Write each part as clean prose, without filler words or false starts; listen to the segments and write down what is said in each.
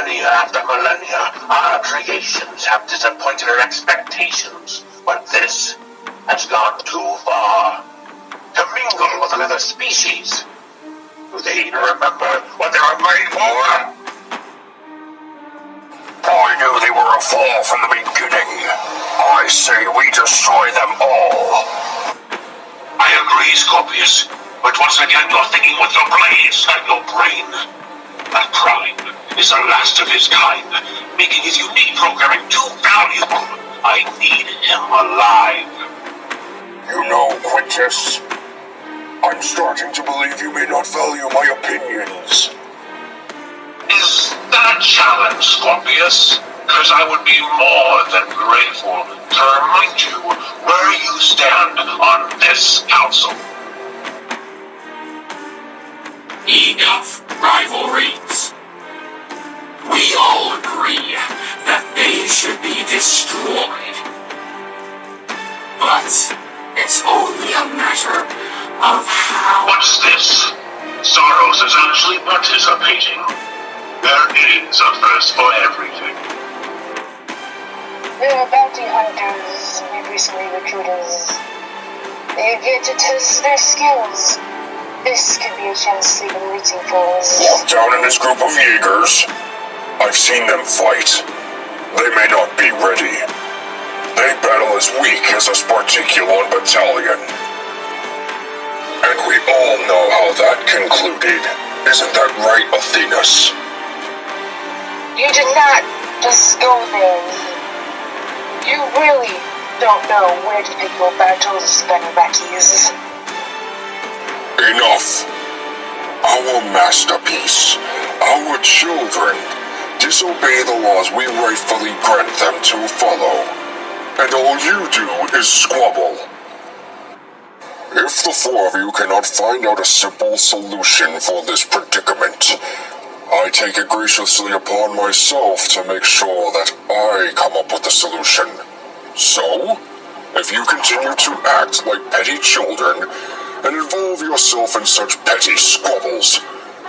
millennia after millennia, our creations have disappointed our expectations, but this has gone too far. To mingle with another species. Do they even remember what they were made for? I knew they were a flaw from the beginning. I say we destroy them all. I agree, Scorpius. But once again, you're thinking with your blades, not your brain. That Prime is the last of his kind, making his unique programming too valuable. I need him alive. You know, Quintus, I'm starting to believe you may not value my opinions. Is that a challenge, Scorpius? Because I would be more than grateful to remind you where you stand on this council. Enough rivalries. We all agree that they should be destroyed. But it's only a matter of how. What's this? Soros is actually participating. There is a first for everything. There are bounty hunters we've recently recruited. They've yet to test their skills. This could be a chance they've been waiting for. Locked down in this group of Jaegers. I've seen them fight. They may not be ready. They battle as weak as a Sparticulon battalion. And we all know how that concluded. Isn't that right, Athenas? You did not just go there. You really don't know where to pick your battles, Benevakis. Enough. Our masterpiece, our children, disobey the laws we rightfully grant them to follow. And all you do is squabble. If the four of you cannot find out a simple solution for this predicament, I take it graciously upon myself to make sure that I come up with the solution. So, if you continue to act like petty children and involve yourself in such petty squabbles,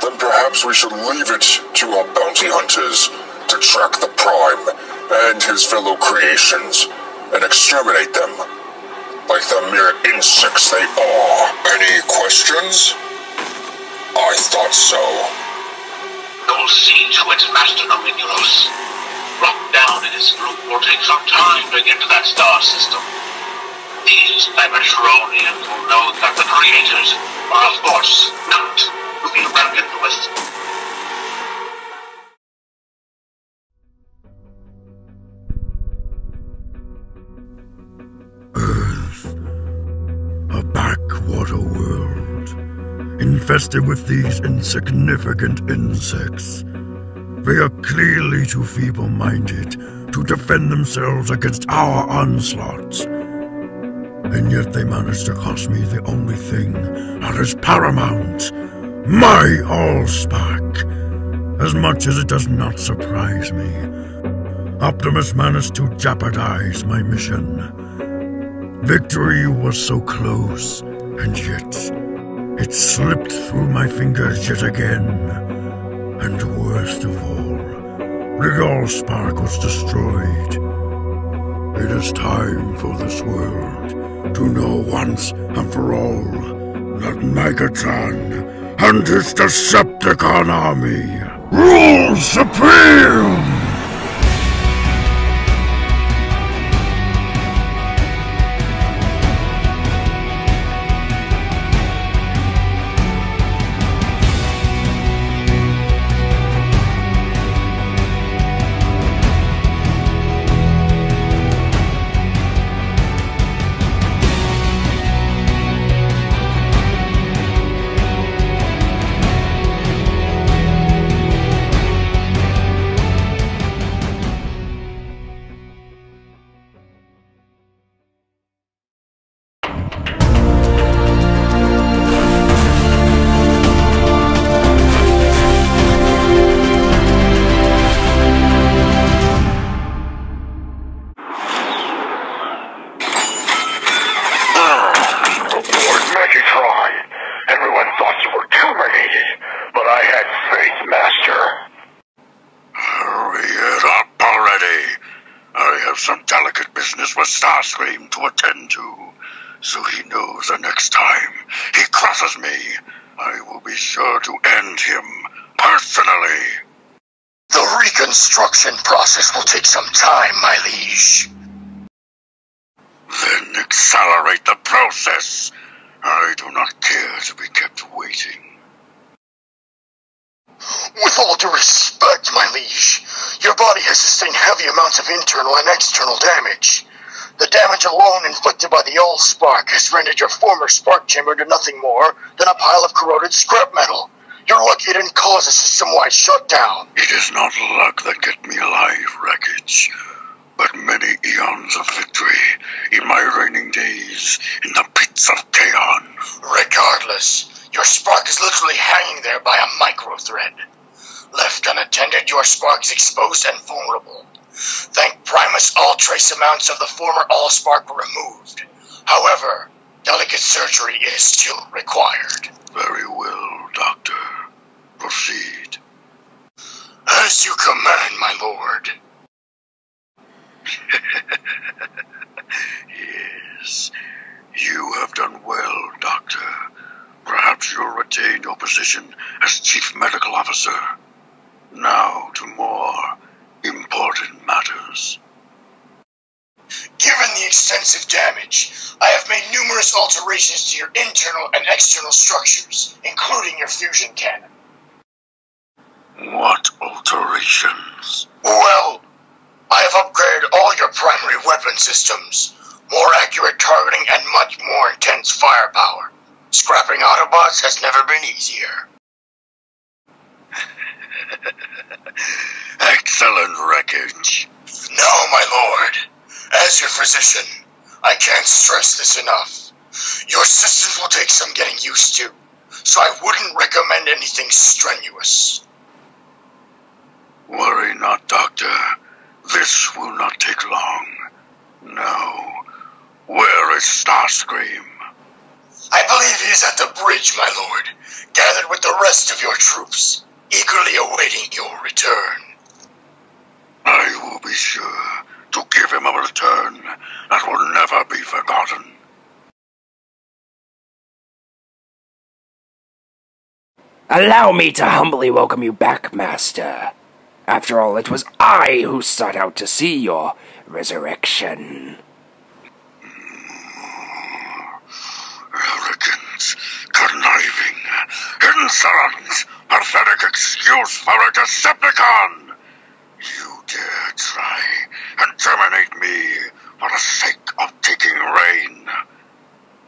then perhaps we should leave it to our bounty hunters to track the Prime and his fellow creations and exterminate them like the mere insects they are. Any questions? I thought so. You'll see to it, Master Nominulus. Lockdown in his group will take some time to get to that star system. These Dimensionians will know that the creators are a force not to be reckoned with. Earth. A backwater world, infested with these insignificant insects. They are clearly too feeble-minded to defend themselves against our onslaughts. And yet they managed to cost me the only thing that is paramount, my Allspark. As much as it does not surprise me, Optimus managed to jeopardize my mission. Victory was so close, and yet it slipped through my fingers yet again. And worst of all, the Allspark was destroyed. It is time for this world to know once and for all that Megatron and his Decepticon army rule supreme! Starscream to attend to, so he knows the next time he crosses me, I will be sure to end him personally. The reconstruction process will take some time, my liege. Then accelerate the process. I do not care to be kept waiting. With all due respect, my liege, your body has sustained heavy amounts of internal and external damage. The damage alone inflicted by the Allspark has rendered your former spark chamber to nothing more than a pile of corroded scrap metal. You're lucky it didn't cause a system-wide shutdown. It is not luck that kept me alive, Wreckage, but many eons of victory in my reigning days in the pits of Kaon. Regardless, your spark is literally hanging there by a micro-thread. Left unattended, your spark is exposed and vulnerable. Thank Primus, all trace amounts of the former Allspark were removed. However, delicate surgery is still required. Very well, Doctor. Proceed. As you command, my lord. Yes, you have done well, Doctor. Perhaps you'll retain your position as Chief Medical Officer. Now to more important matters. Given the extensive damage, I have made numerous alterations to your internal and external structures, including your fusion cannon. What alterations? Well, I have upgraded all your primary weapon systems, more accurate targeting and much more intense firepower. Scrapping Autobots has never been easier. Excellent, Wreckage. No, my lord. As your physician, I can't stress this enough. Your systems will take some getting used to, so I wouldn't recommend anything strenuous. Worry not, Doctor. This will not take long. Now, where is Starscream? I believe he is at the bridge, my lord, gathered with the rest of your troops, eagerly awaiting your return. I will be sure to give him a return that will never be forgotten. Allow me to humbly welcome you back, Master. After all, it was I who sought out to see your resurrection. Arrogant, conniving, insolent, pathetic excuse for a Decepticon! You dare try and terminate me for the sake of taking reign.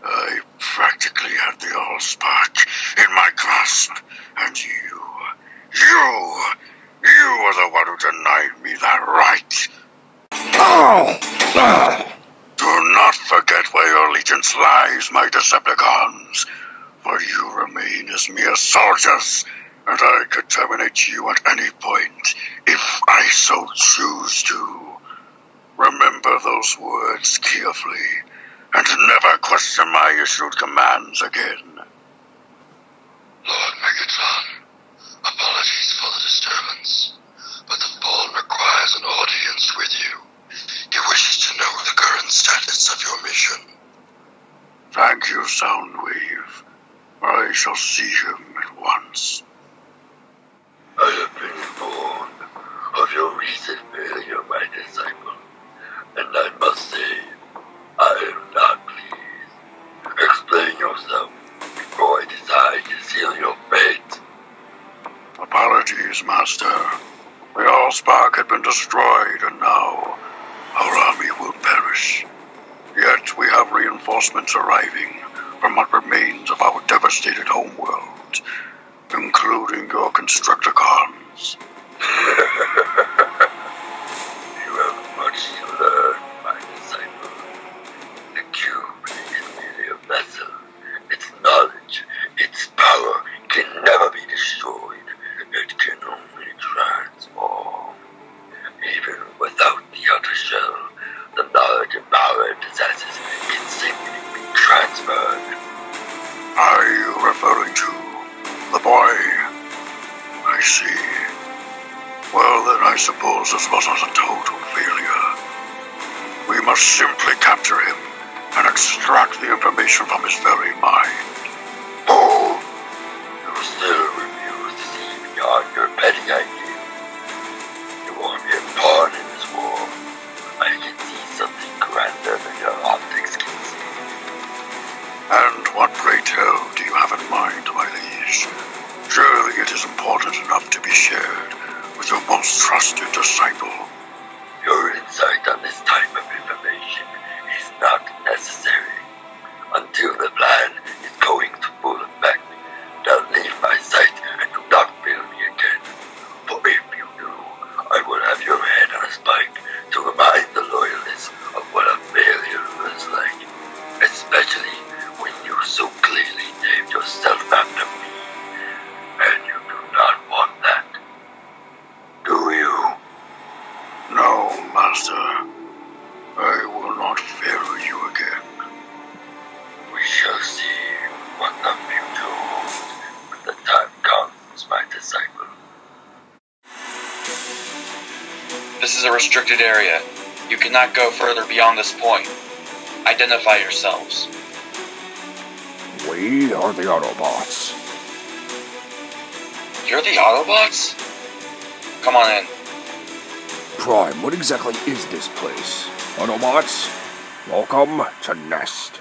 I practically had the Allspark in my grasp, and you were the one who denied me that right. Do not forget where your allegiance lies, my Decepticons, for you remain as mere soldiers, and I could terminate you at any point if I so choose to. Remember those words carefully, and never question my issued commands again. Lord Megatron, apologies for the disturbance, but the Paul requires an audience with you. He wishes to know the current status of your mission. Thank you, Soundwave. I shall see him at once. I have been informed of your recent failure, my disciple, and I must say, I am not pleased. Explain yourself before I decide to seal your fate. Apologies, Master. The Allspark had been destroyed, and now our army will perish. Yet we have reinforcements arriving from what remains of our devastated homeworld, including your Constructicons. You have much to learn, my disciple. The cube is merely a vessel. Its knowledge, its power can never be destroyed. It can only transform. Even without the outer shell, the knowledge and power it possesses can safely be transferred. Are you referring to the boy? I see. Well, then I suppose this wasn't a total failure. We We must simply capture him and extract the information from his very mind. Oh, you still refuse to see beyond your petty ideas. You want me a pawn in this war. I can see something grander than your optics can see. And what, pray tell, do you have in mind, my liege? Surely it is important enough to be shared with your most trusted disciple. Your insight on this type of information is not necessary. Until the plan is going to full effect, they'll leave my sight and do not feel me again. For if you do, I will have your head on a spike to remind the loyalists of what a failure was like. Especially when you so clearly named yourself after me. And you do not want that. Do you? No, Master. I will not fail you again. We shall see what the future holds when the time comes, my disciple. This is a restricted area. You cannot go further beyond this point. Identify yourselves. We are the Autobots. You're the Autobots? Come on in. Prime, what exactly is this place? Autobots, welcome to Nest.